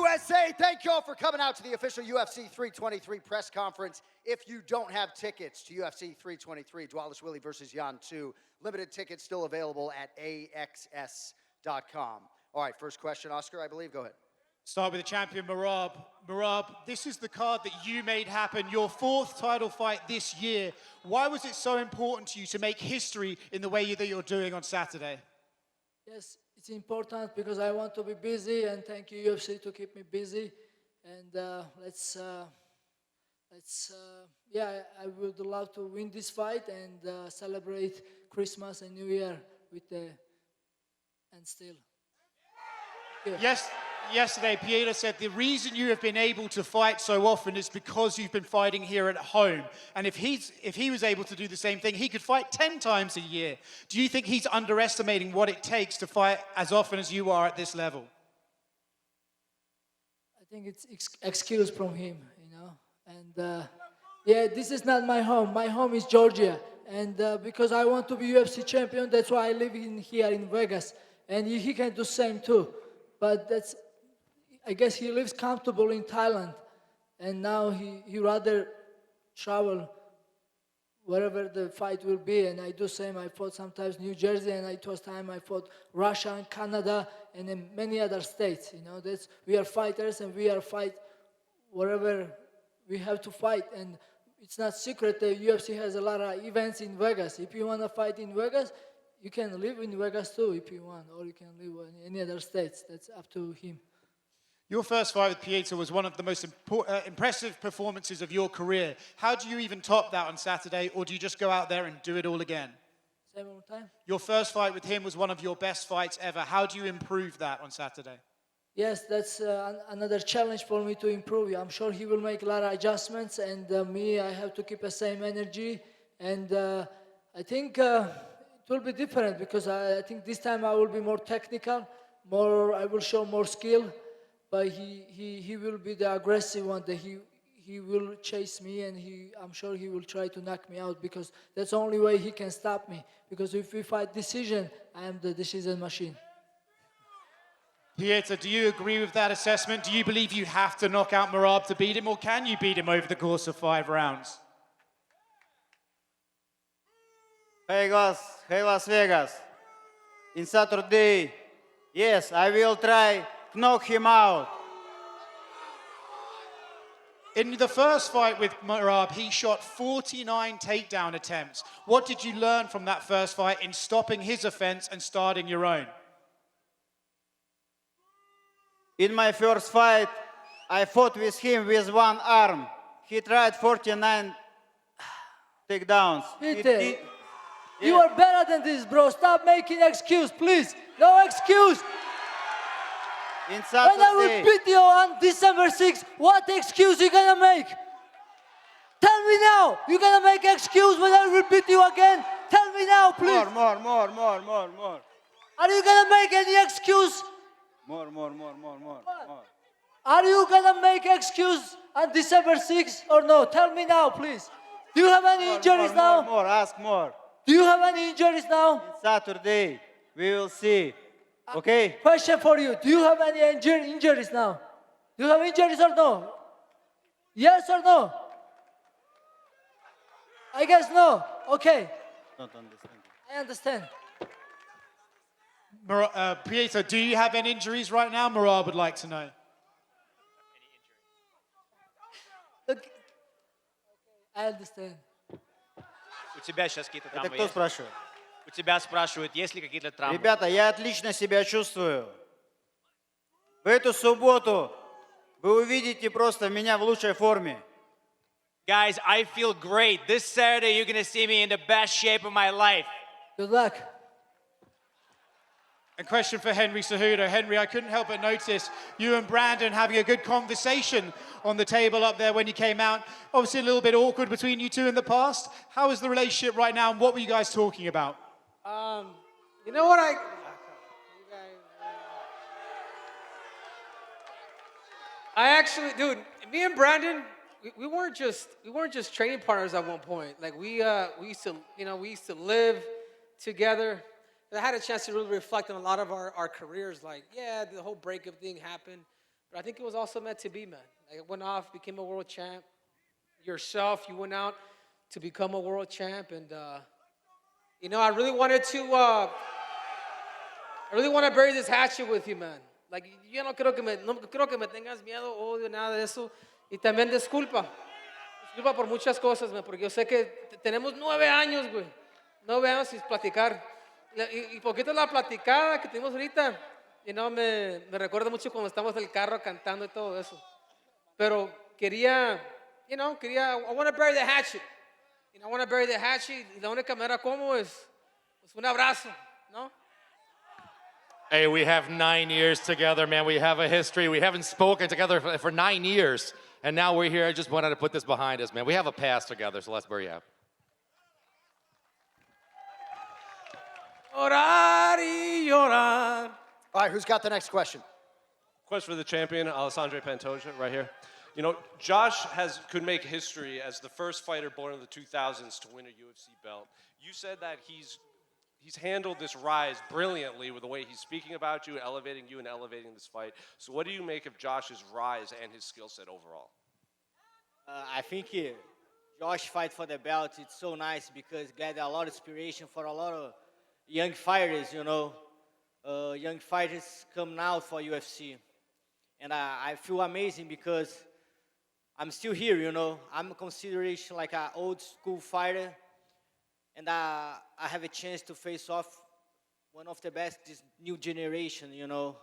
USA. Thank you all for coming out to the official UFC 323 press conference. If you don't have tickets to UFC 323, Dvalishvili versus Jan 2, limited tickets still available at AXS.com. All right, first question, Oscar, I believe. Go ahead. Start with the champion, Merab. Merab, this is the card that you made happen, your fourth title fight this year. Why was it so important to you to make history in the way that you're doing on Saturday? Yes, it's important because I want to be busy, and thank you, UFC, to keep me busy. And I would love to win this fight and celebrate Christmas and New Year with the and still. Yes. Yesterday, Petr said the reason you have been able to fight so often is because you've been fighting here at home. And if he was able to do the same thing, he could fight 10 times a year. Do you think he's underestimating what it takes to fight as often as you are at this level? I think it's excuse from him, you know. And yeah, this is not my home. My home is Georgia. And because I want to be UFC champion, that's why I live here in Vegas. And he can do the same too. But I guess he lives comfortable in Thailand, and now he rather travel wherever the fight will be. And I do same. I fought sometimes New Jersey, and it was time I fought Russia and Canada, and then many other states. You know, we are fighters, and we are fight wherever we have to fight. And it's not secret that UFC has a lot of events in Vegas. If you want to fight in Vegas, you can live in Vegas too if you want, or you can live in any other states. That's up to him. Your first fight with Payton was one of the most impressive performances of your career. How do you even top that on Saturday, or do you just go out there and do it all again? Say one more time. Your first fight with him was one of your best fights ever. How do you improve that on Saturday? Yes, that's another challenge for me to improve. I'm sure he will make a lot of adjustments, and me, I have to keep the same energy. And I think it will be different because I think this time I will be more technical, I will show more skill. But he will be the aggressive one. That he will chase me, and I'm sure he will try to knock me out because that's the only way he can stop me. Because if we fight decision, I am the decision machine. Petr, do you agree with that assessment? Do you believe you have to knock out Merab to beat him, or can you beat him over the course of 5 rounds? Hey guys, hey Las Vegas. In Saturday, yes, I will try knock him out. In the first fight with Merab, he shot 49 takedown attempts. What did you learn from that first fight in stopping his offense and starting your own? In my first fight, I fought with him with one arm. He tried 49 takedowns. Peter, you are better than this, bro. Stop making excuse, please. No excuse. In When I will beat you on December 6th, what excuse you gonna make? Tell me now. You gonna make excuse when I will beat you again? Tell me now, please. More. Are you gonna make any excuse? More. Are you gonna make excuse on December 6th or no? Tell me now, please. Do you have any injuries now? More, ask more. Do you have any injuries now? In Saturday, we will see. Okay? Question for you. Do you have any injuries now? Do you have injuries or no? Yes or no? I guess no. Okay. Don't understand. I understand. Petr, do you have any injuries right now? Merab would like to know. Look. I understand. У тебя сейчас какие-то Это травмы кто есть? спрашивает? У тебя спрашивают, есть ли какие-то травмы? Ребята, я отлично себя чувствую. В эту субботу вы увидите просто меня в лучшей форме. Guys, I feel great. This Saturday, you're going to see me in the best shape of my life. Good luck. A question for Henry Cejudo. Henry, I couldn't help but notice you and Brandon having a good conversation on the table up there when you came out. Obviously a little bit awkward between you two in the past. How is the relationship right now, and what were you guys talking about? You know what I actually, dude, me and Brandon, we weren't just training partners at one point. Like we used to live together. I had a chance to really reflect on a lot of our careers. Like, yeah, the whole breakup thing happened, But I think it was also meant to be, man. Like, it went off, became a world champ. Yourself, you went out to become a world champ. And, you know, I really want to bury this hatchet with you, man. Like, yo no creo que me tengas miedo, odio, nada de eso. Y también disculpa. Disculpa por muchas cosas, man, porque yo sé que tenemos 9 años, güey. 9 años sin platicar. Y poquito la platicada que tenemos ahorita, you know, me recuerda mucho cuando estamos en el carro cantando y todo eso. Pero I want to bury the hatchet. You know, I want to bury the hatchet. Y la única manera como es un abrazo, ¿no? Hey, we have 9 years together, man. We have a history. We haven't spoken together for 9 years. And now we're here. I just wanted to put this behind us, man. We have a past together, so let's bury it. Orar y llorar. All right, who's got the next question? Question for the champion, Alexandre Pantoja, right here. You know, Josh could make history as the first fighter born in the 2000s to win a UFC belt. You said that he's handled this rise brilliantly with the way he's speaking about you, elevating you, and elevating this fight. So what do you make of Josh's rise and his skill set overall? I think Josh fight for the belt, it's so nice because it got a lot of inspiration for a lot of young fighters, you know. Young fighters come now for UFC. And I feel amazing because I'm still here, you know. I'm considered like an old school fighter. And I have a chance to face off one of the best this new generation, you know.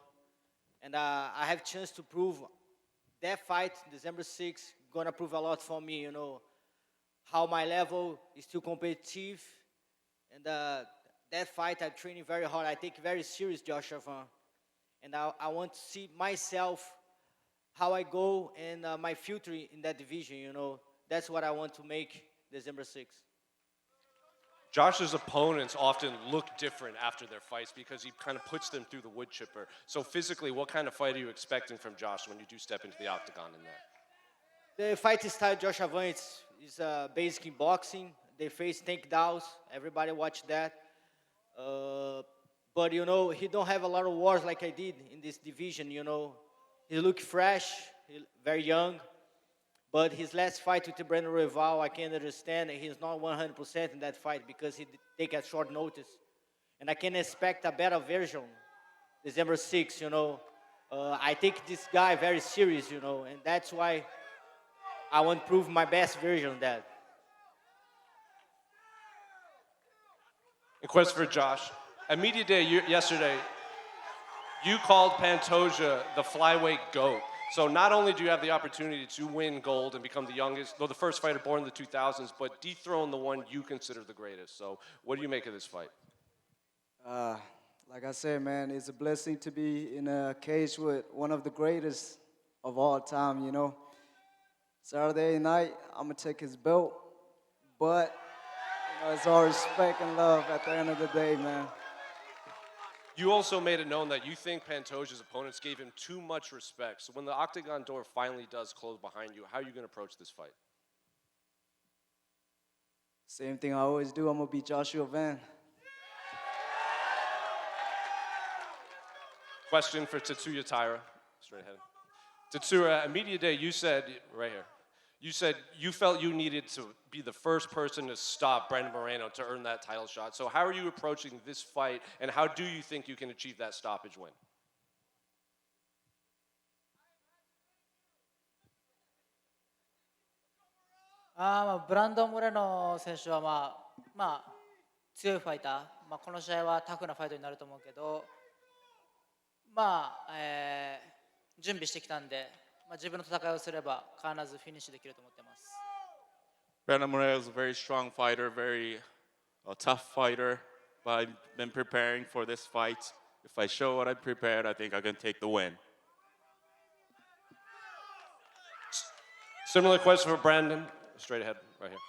And I have a chance to prove that fight, December 6th, gonna prove a lot for me, you know. How my level is still competitive. And that fight, I'm training very hard. I take it very serious, Joshua. And I want to see myself, how I go, and my future in that division, you know. That's what I want to make December 6th. Josh's opponents often look different after their fights because he kind of puts them through the wood chipper. So physically, what kind of fight are you expecting from Josh when you do step into the octagon in there? The fight style Josh is basic in boxing. They face takedowns. Everybody watch that. But, you know, he don't have a lot of wars like I did in this division, you know. He look fresh, very young. But his last fight with the Brandon Royval, I can understand he's not 100% in that fight because he take a short notice. And I can expect a better version December 6th, you know. I take this guy very serious, you know, and that's why I want to prove my best version of that. A question for Josh. At Media Day yesterday, you called Pantoja the flyweight GOAT. So not only do you have the opportunity to win gold and become the first fighter born in the 2000s, but dethrone the one you consider the greatest. So what do you make of this fight? Like I said, man, it's a blessing to be in a cage with one of the greatest of all time, you know. Saturday night, I'm going to take his belt, but you know, it's all respect and love at the end of the day, man. You also made it known that you think Pantoja's opponents gave him too much respect. So when the octagon door finally does close behind you, how are you going to approach this fight? Same thing I always do. I'm going to beat Joshua Van. Question for Tatsuro Taira. Straight ahead. Tatsuro, at Media Day, you said, right here, you said you felt you needed to be the first person to stop Brandon Moreno to earn that title shot. So how are you approaching this fight, and how do you think you can achieve that stoppage win?ブランドン・モレノ選手は強いファイター、この試合はタフなファイトになると思うけど、準備してきたんで、自分の戦いをすれば必ずフィニッシュできると思ってます。Brandon Moreno is a very strong fighter, very tough fighter, but I've been preparing for this fight. If I show what I prepared, I think I can take the win. Similar question for Brandon. Straight ahead, right here.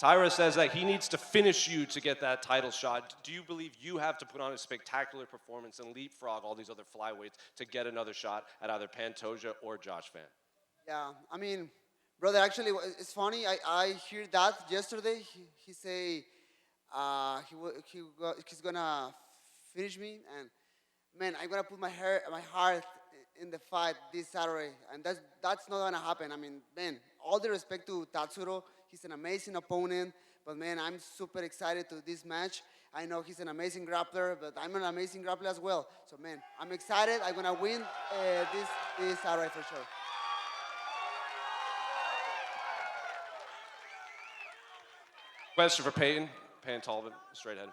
Taira says that he needs to finish you to get that title shot. Do you believe you have to put on a spectacular performance and leapfrog all these other flyweights to get another shot at either Pantoja or Josh Van? Yeah, I mean, brother, actually, it's funny. I heard that yesterday. He say he's gonna finish me, and man, I'm gonna put my heart in the fight this Saturday, and that's not gonna happen. I mean, man, all the respect to Tatsuro, he's an amazing opponent, but man, I'm super excited to this match. I know he's an amazing grappler, but I'm an amazing grappler as well. So man, I'm excited. I'm gonna win this Saturday for sure. Question for Payton Talbott, straight ahead.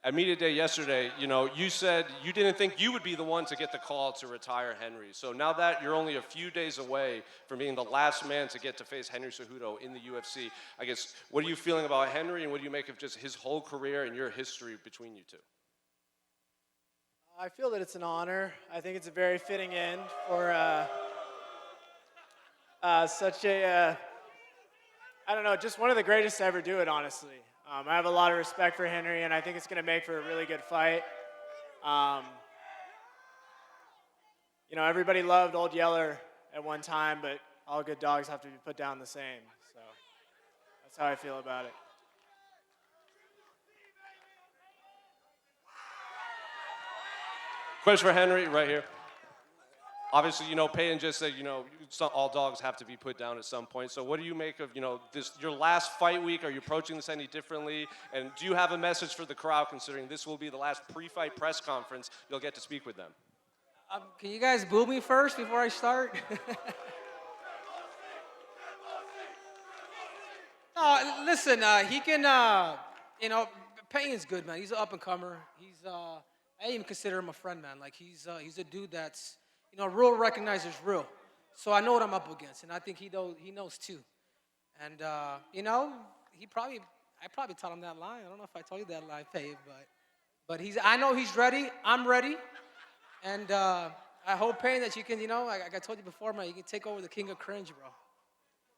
At media day yesterday, you said you didn't think you would be the one to get the call to retire Henry. So now that you're only a few days away from being the last man to get to face Henry Cejudo in the UFC, I guess, what are you feeling about Henry, and what do you make of just his whole career and your history between you two? I feel that it's an honor. I think it's a very fitting end for such a, I don't know, just one of the greatest to ever do it, honestly. I have a lot of respect for Henry, and I think it's going to make for a really good fight. Everybody loved Old Yeller at one time, but all good dogs have to be put down the same. So that's how I feel about it. Question for Henry, right here. Obviously, Payton just said, all dogs have to be put down at some point. So what do you make of, your last fight week? Are you approaching this any differently? And do you have a message for the crowd, considering this will be the last pre-fight press conference you'll get to speak with them? Can you guys boo me first before I start? No, listen, he can, Payton's good, man. He's an up-and-comer. I even consider him a friend, man. Like, he's a dude that's, real recognizes real. So I know what I'm up against, and I think he knows too. And, I probably told him that lie. I don't know if I told you that lie, Payton, but I know he's ready. I'm ready. And I hope, Payton, that you can, like I told you before, man, you can take over the king of cringe, bro.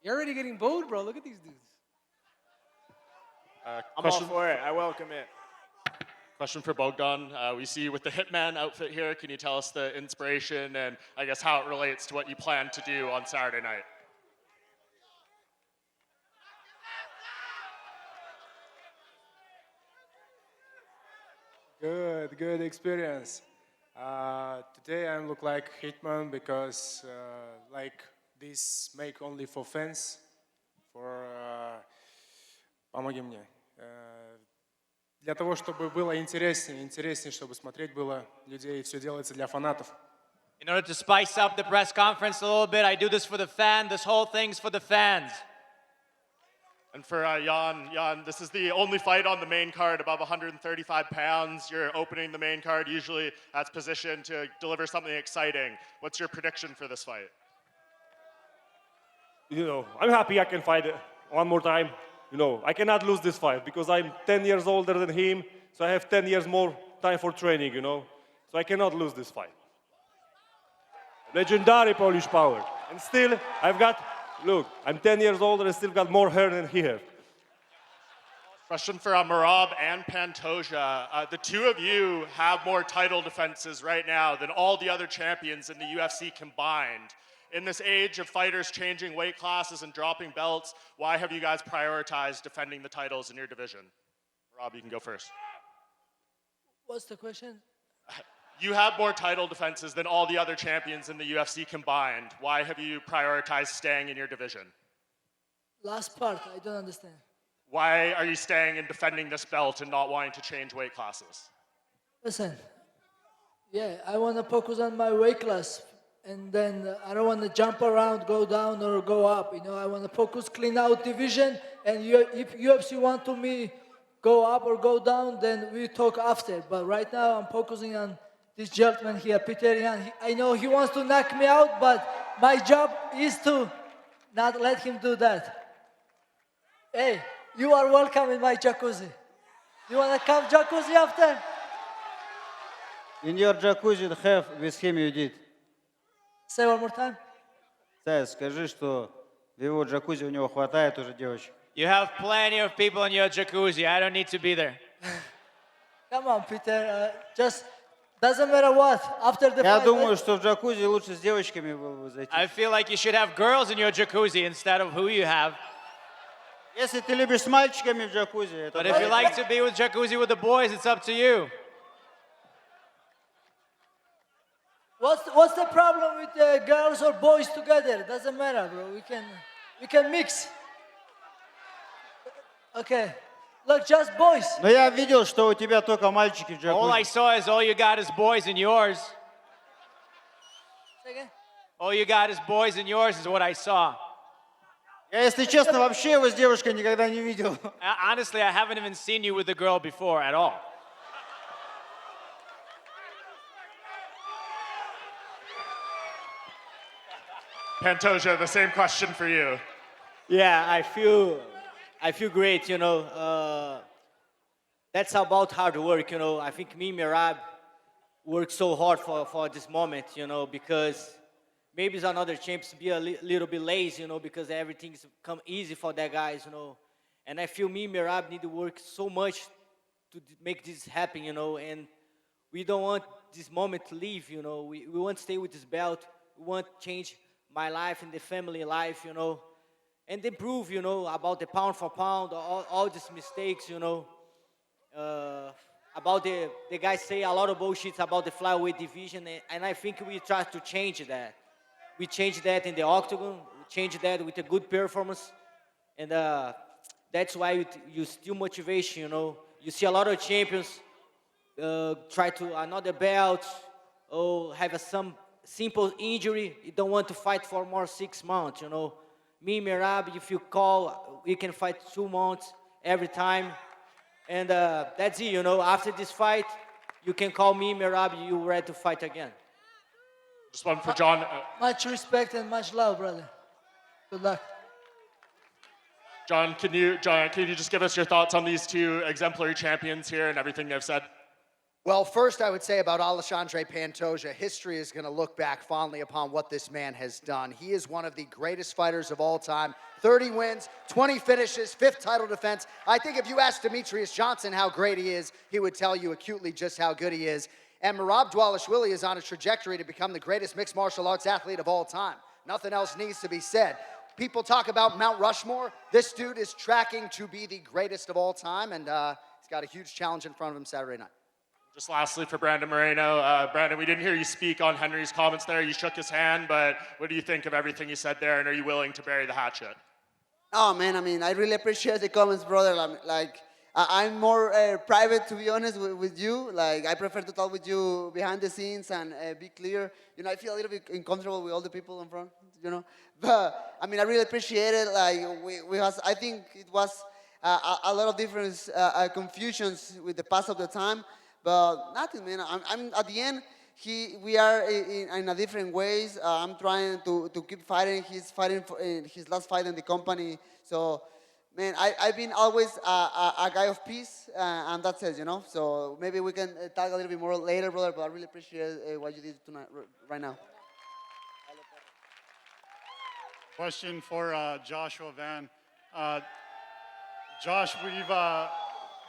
You're already getting booed, bro. Look at these dudes. I'm all for it. I welcome it. Question for Bogdan. We see you with the Hitman outfit here. Can you tell us the inspiration and I guess how it relates to what you plan to do on Saturday night? Good experience. Today I look like Hitman because like this make only for fans. Помоги мне. Для того, чтобы было интереснее, чтобы смотреть было людей, все делается для фанатов. In order to spice up the press conference a little bit, I do this for the fan. This whole thing's for the fans. And for Jan, this is the only fight on the main card above 135 pounds. You're opening the main card. Usually that's positioned to deliver something exciting. What's your prediction for this fight? I'm happy I can fight one more time. I cannot lose this fight because I'm 10 years older than him, so I have 10 years more time for training, So I cannot lose this fight. Legendary Polish power. And still, I'm 10 years older and still got more hair than he has. Question for Merab and Pantoja. The two of you have more title defenses right now than all the other champions in the UFC combined. In this age of fighters changing weight classes and dropping belts, why have you guys prioritized defending the titles in your division? Rob, you can go first. What's the question? You have more title defenses than all the other champions in the UFC combined. Why have you prioritized staying in your division? Last part, I don't understand. Why are you staying and defending this belt and not wanting to change weight classes? Listen, I want to focus on my weight class. And then I don't want to jump around, go down or go up. I want to focus, clean out division. And if UFC want to me go up or go down, then we talk after. But right now I'm focusing on this gentleman here, Petr. I know he wants to knock me out, but my job is to not let him do that. Hey, you are welcome in my jacuzzi. You want to come jacuzzi after? In your jacuzzi have with him you did. Say one more time. Скажи, что в его джакузи у него хватает уже девочек. You have plenty of people in your jacuzzi. I don't need to be there. Come on, Peter. Just doesn't matter what. After the Я fight. думаю, что в джакузи лучше с девочками было бы зайти. I feel like you should have girls in your jacuzzi instead of who you have. Если ты любишь с мальчиками в джакузи, это But if you like to be with jacuzzi with the boys, it's up to you. What's the problem with girls or boys together? Doesn't matter, bro. We can mix. Okay. Look, just boys. Но я видел, что у тебя только мальчики в All I джакузи. saw is all you got is boys and yours. Say again? All you got is boys and yours is what I saw. Я, если честно, вообще его с девушкой никогда не видел. Honestly, I haven't even seen you with a girl before at all. Pantoja, the same question for you. Yeah, I feel great, you know. That's about hard work, you know. I think me and Merab worked so hard for this moment, you know, because maybe it's another champions be a little bit lazy, you know, because everything's come easy for that guys, you know. And I feel me and Merab need to work so much to make this happen, you know, and we don't want this moment to leave, you know. We want to stay with this belt. We want to change my life and the family life, you know, and improve, you know, about the pound for pound, all these mistakes, you know. About the guys say a lot of bullshit about the flyweight division, and I think we try to change that. We change that in the octagon, we change that with a good performance, and that's why you still motivation, you know. You see a lot of champions try to another belt, or have some simple injury, you don't want to fight for more 6 months, you know. Me, Merab, if you call, we can fight 2 months every time. And that's it, you know. After this fight, you can call me, Merab, you ready to fight again. Just one for John. Much respect and much love, brother. Good luck. John, can you just give us your thoughts on these two exemplary champions here and everything they've said? Well, first I would say about Alexandre Pantoja, history is going to look back fondly upon what this man has done. He is one of the greatest fighters of all time. 30 wins, 20 finishes, 5th title defense. I think if you asked Demetrius Johnson how great he is, he would tell you acutely just how good he is. And Merab Dvalishvili is on a trajectory to become the greatest mixed martial arts athlete of all time. Nothing else needs to be said. People talk about Mount Rushmore. This dude is tracking to be the greatest of all time, and he's got a huge challenge in front of him Saturday night. Just lastly for Brandon Moreno. Brandon, we didn't hear you speak on Henry's comments there. You shook his hand, but what do you think of everything he said there, and are you willing to bury the hatchet? Oh, man, I mean, I really appreciate the comments, brother. Like, I'm more private, to be honest, with you. Like, I prefer to talk with you behind the scenes and be clear. You know, I feel a little bit uncomfortable with all the people in front, you know. But, I mean, I really appreciate it. Like, I think it was a lot of different confusions with the pass of the time. But nothing, man. I'm at the end. We are in a different ways. I'm trying to keep fighting. He's fighting for his last fight in the company. So, man, I've been always a guy of peace, and that's it, you know. So maybe we can talk a little bit more later, brother. But I really appreciate what you did tonight, right now. Question for Joshua Van. Josh,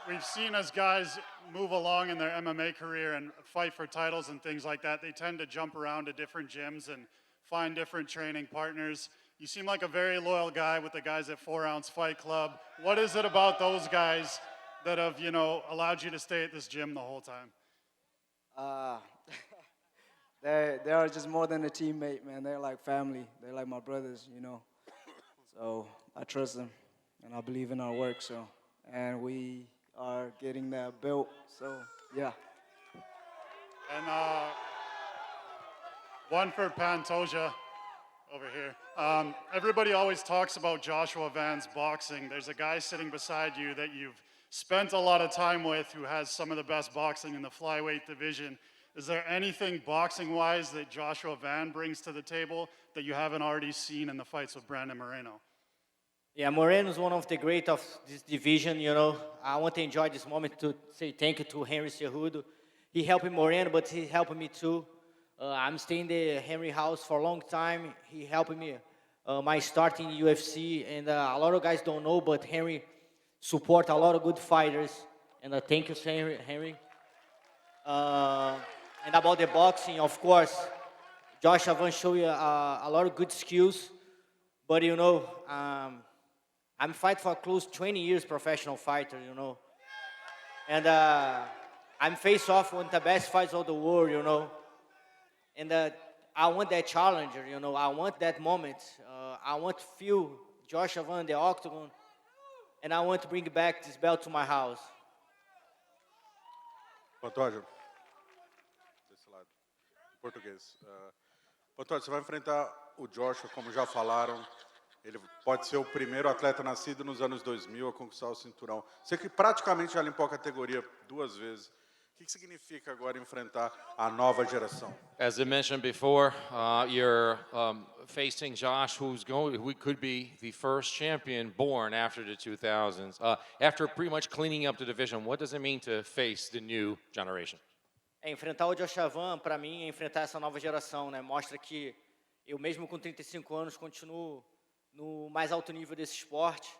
we've seen as guys move along in their MMA career and fight for titles and things like that, they tend to jump around to different gyms and find different training partners. You seem like a very loyal guy with the guys at 4 Ounce Fight Club. What is it about those guys that have, you know, allowed you to stay at this gym the whole time? They are just more than a teammate, man. They're like family. They're like my brothers, you know. So I trust them, and I believe in our work. So, and we are getting that belt. So yeah. And one for Pantoja over here. Everybody always talks about Joshua Van's boxing. There's a guy sitting beside you that you've spent a lot of time with who has some of the best boxing in the flyweight division. Is there anything boxing-wise that Joshua Van brings to the table that you haven't already seen in the fights with Brandon Moreno? Yeah, Moreno is one of the great of this division, you know. I want to enjoy this moment to say thank you to Henry Cejudo. He helped Moreno, but he helped me too. I'm staying in the Henry house for a long time. He helped me my start in UFC, and a lot of guys don't know, but Henry support a lot of good fighters, and thank you, Henry. And about the boxing, of course, Josh Van show you a lot of good skills, but you know, I'm fighting for close 20 years professional fighter, you know. And I'm face off one of the best fights of the world, you know. And I want that challenger, you know. I want that moment. I want to feel Joshua in the octagon, and I want to bring back this belt to my house. Pantoja, desse lado, em português. Pantoja, você vai enfrentar o Joshua, como já falaram. Ele pode ser o primeiro atleta nascido nos anos 2000 a conquistar o cinturão. Você que praticamente já limpou a categoria 2 vezes. O que significa agora enfrentar a nova geração? As I mentioned before, you're facing Josh, who could be the first champion born after the 2000s. After pretty much cleaning up the division, what does it mean to face the new generation? Enfrentar o Joshua, para mim, é enfrentar essa nova geração, né? Mostra que eu mesmo com 35 anos continuo no mais alto nível desse esporte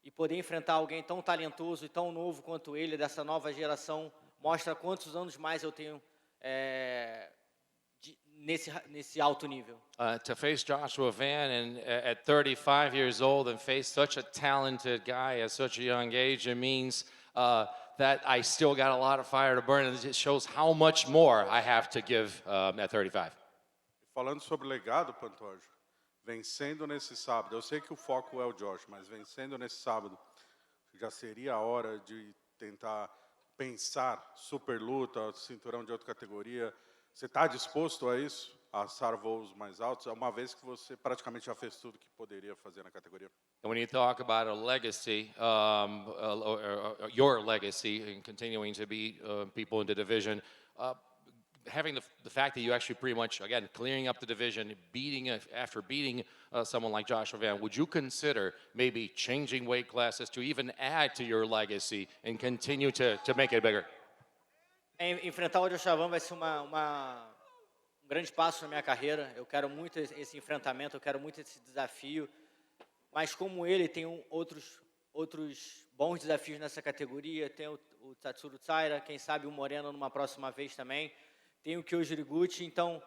e poder enfrentar alguém tão talentoso e tão novo quanto ele, dessa nova geração, mostra quantos anos mais eu tenho nesse alto nível. To face Joshua Van and at 35 years old and face such a talented guy at such a young age, it means that I still got a lot of fire to burn, and it just shows how much more I have to give at 35. Falando sobre legado, Pantoja, vencendo nesse sábado, eu sei que o foco é o Josh, mas vencendo nesse sábado, já seria a hora de tentar pensar super luta, cinturão de outra categoria. Você está disposto a isso? A alçar voos mais altos, uma vez que você praticamente já fez tudo que poderia fazer na categoria? And when you talk about a legacy, your legacy, and continuing to beat people in the division, having the fact that you actually pretty much, again, clearing up the division, after beating someone like Joshua Van, would you consider maybe changing weight classes to even add to your legacy and continue to make it bigger? Enfrentar o Joshua vai ser grande passo na minha carreira. Eu quero muito esse enfrentamento, eu quero muito esse desafio. Mas como ele tem outros bons desafios nessa categoria, tem o Tatsuro Taira, quem sabe o Moreno numa próxima vez também. Tem o Kyoji Gucci, então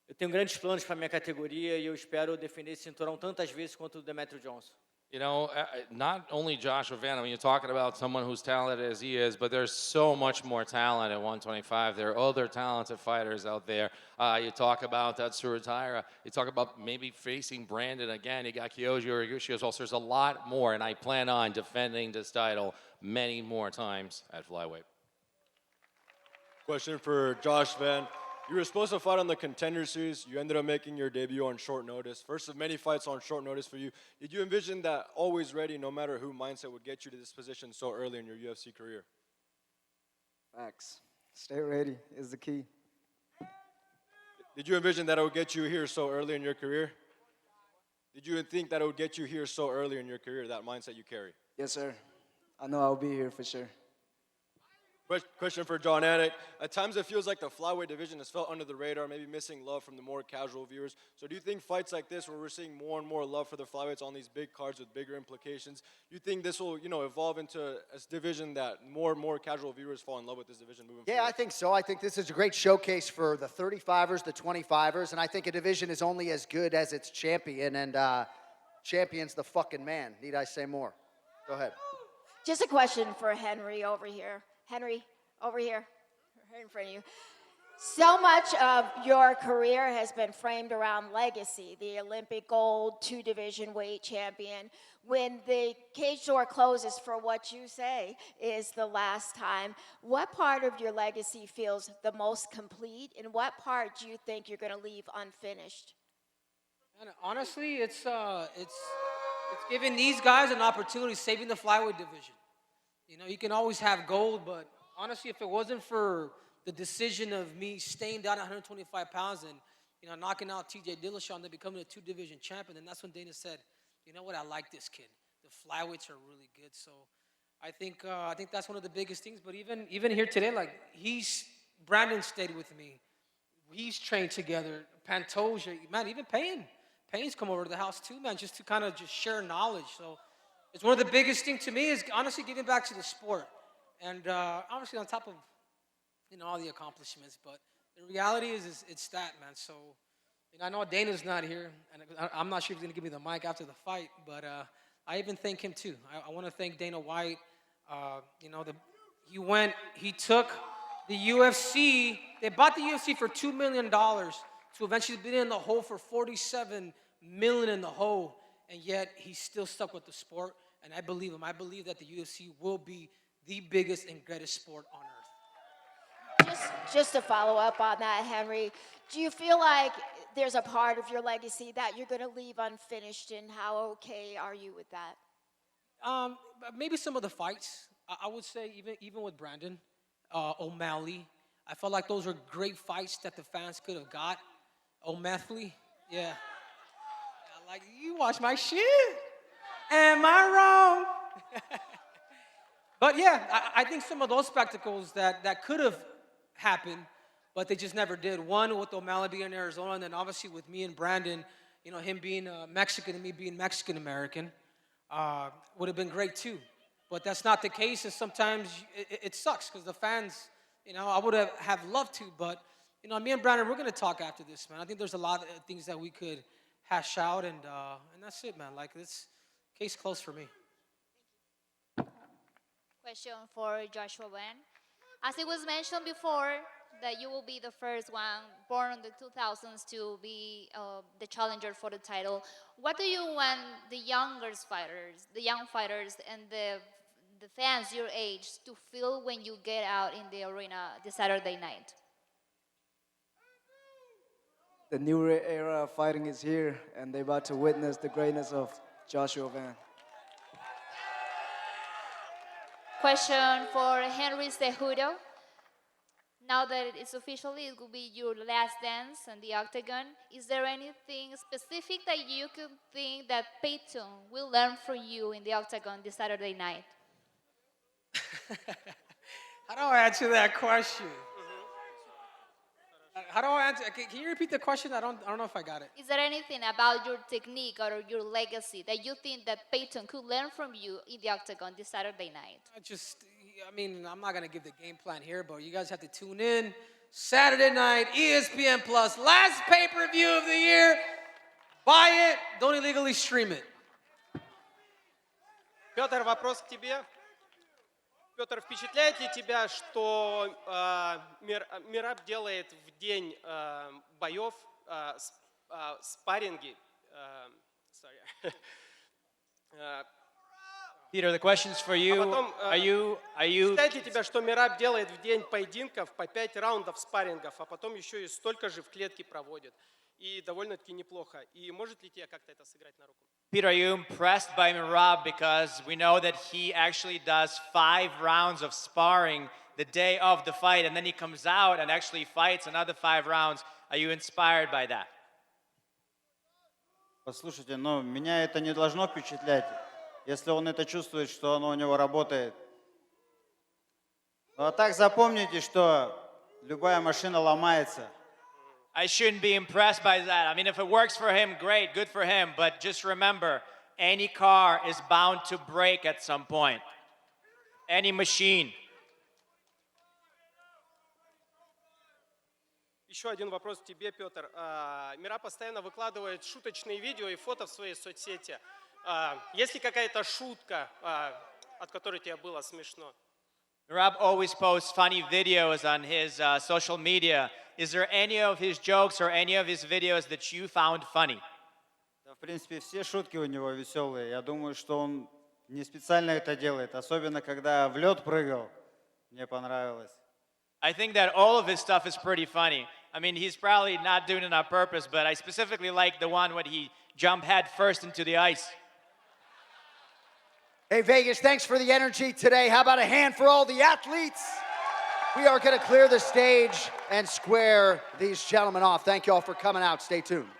eu tenho grandes planos para minha categoria e eu espero defender esse cinturão tantas vezes quanto o Demetrio Johnson. You know, not only Joshua Van, I mean, you're talking about someone who's talented as he is, but there's so much more talent at 125. There are other talented fighters out there. You talk about Tatsuro Taira. You talk about maybe facing Brandon again. You got Kyoji Horiguchi as well. So there's a lot more, and I plan on defending this title many more times at Flyweight. Question for Josh Van. You were supposed to fight on the Contender Series. You ended up making your debut on short notice. First of many fights on short notice for you. Did you envision that always ready, no matter who mindset would get you to this position so early in your UFC career? Facts. Stay ready is the key. Did you envision that it would get you here so early in your career? Did you think that it would get you here so early in your career, that mindset you carry? Yes, sir. I know I'll be here for sure. Question for John Anik. At times it feels like the flyweight division has felt under the radar, maybe missing love from the more casual viewers. So do you think fights like this, where we're seeing more and more love for the flyweights on these big cards with bigger implications, do you think this will, evolve into a division that more and more casual viewers fall in love with this division moving forward? Yeah, I think so. I think this is a great showcase for the 35ers, the 25ers, and I think a division is only as good as its champion, and champion's the fucking man. Need I say more? Go ahead. Just a question for Henry over here. Henry, over here, right in front of you. So much of your career has been framed around legacy, the Olympic gold, 2 division weight champion. When the cage door closes for what you say is the last time, what part of your legacy feels the most complete, and what part do you think you're going to leave unfinished? And honestly, it's giving these guys an opportunity, saving the flyweight division. You can always have gold, but honestly, if it wasn't for the decision of me staying down at 125 pounds and knocking out TJ Dillashaw and becoming a 2-division champion, then that's when Dana said, you know what, I like this kid. The flyweights are really good. So I think that's one of the biggest things. But even here today, Brandon stayed with me. He's trained together. Pantoja, man, even Payton's come over to the house too, man, just to kind of just share knowledge. So it's one of the biggest things to me is honestly giving back to the sport. And obviously on top of, all the accomplishments, but the reality is it's that, man. So, I know Dana's not here, and I'm not sure if he's going to give me the mic after the fight, but I even thank him too. I want to thank Dana White. He took the UFC They bought the UFC for $2 million to eventually be in the hole for $47 million in the hole, and yet he's still stuck with the sport, and I believe him. I believe that the UFC will be the biggest and greatest sport on earth. Just to follow up on that, Henry, do you feel like there's a part of your legacy that you're going to leave unfinished, and how okay are you with that? Maybe some of the fights. I would say even with Brandon, O'Malley, I felt like those were great fights that the fans could have got. O'Malley, yeah. Like, you watch my shit. Am I wrong? But yeah, I think some of those spectacles that could have happened, but they just never did. One with O'Malley being in Arizona, and then obviously with me and Brandon, him being Mexican and me being Mexican-American, would have been great too. But that's not the case, and sometimes it sucks because the fans, I would have loved to, but, me and Brandon, we're going to talk after this, man. I think there's a lot of things that we could hash out, and that's it, man. Like, this case closed for me. Question for Joshua Van. As it was mentioned before, that you will be the first one born in the 2000s to be the challenger for the title. What do you want the young fighters, and the fans your age to feel when you get out in the arena this Saturday night? The new era of fighting is here, and they're about to witness the greatness of Joshua Van. Question for Henry Cejudo. Now that it's officially, it will be your last dance in the octagon. Is there anything specific that you could think that Payton will learn from you in the octagon this Saturday night? How do I answer that question? How do I answer? Can you repeat the question? I don't know if I got it. Is there anything about your technique or your legacy that you think that Payton could learn from you in the octagon this Saturday night? I'm not going to give the game plan here, but you guys have to tune in. Saturday night, ESPN Plus, last pay-per-view of the year. Buy it, don't illegally stream it. Петр, вопрос к тебе. Петр, впечатляет ли тебя, что Мераб делает в день боев спарринги? Peter, the question's for you. Are you? Впечатляет ли тебя, что Мераб делает в день поединков по 5 раундов спаррингов, а потом еще и столько же в клетке проводит? И довольно-таки неплохо. И может ли тебе как-то это сыграть на руку? Peter, are you impressed by Merab? Because we know that he actually does 5 rounds of sparring the day of the fight, and then he comes out and actually fights another 5 rounds. Are you inspired by that? Послушайте, меня это не должно впечатлять, если он это чувствует, что оно у него работает. А так запомните, что любая машина ломается. I shouldn't be impressed by that. I mean, if it works for him, great, good for him. But just remember, any car is bound to break at some point. Any machine. Еще один вопрос к тебе, Петр. Мераб постоянно выкладывает шуточные видео и фото в своей соцсети. Есть ли какая-то шутка, от которой тебе было смешно? Merab always posts funny videos on his social media. Is there any of his jokes or any of his videos that you found funny? Да, в принципе, все шутки у него веселые. Я думаю, что он не специально это делает, особенно когда в лед прыгал. Мне понравилось. I think that all of his stuff is pretty funny. I mean, he's probably not doing it on purpose, but I specifically like the one when he jumped head first into the ice. Hey, Vegas, thanks for the energy today. How about a hand for all the athletes? We are going to clear the stage and square these gentlemen off. Thank you all for coming out. Stay tuned.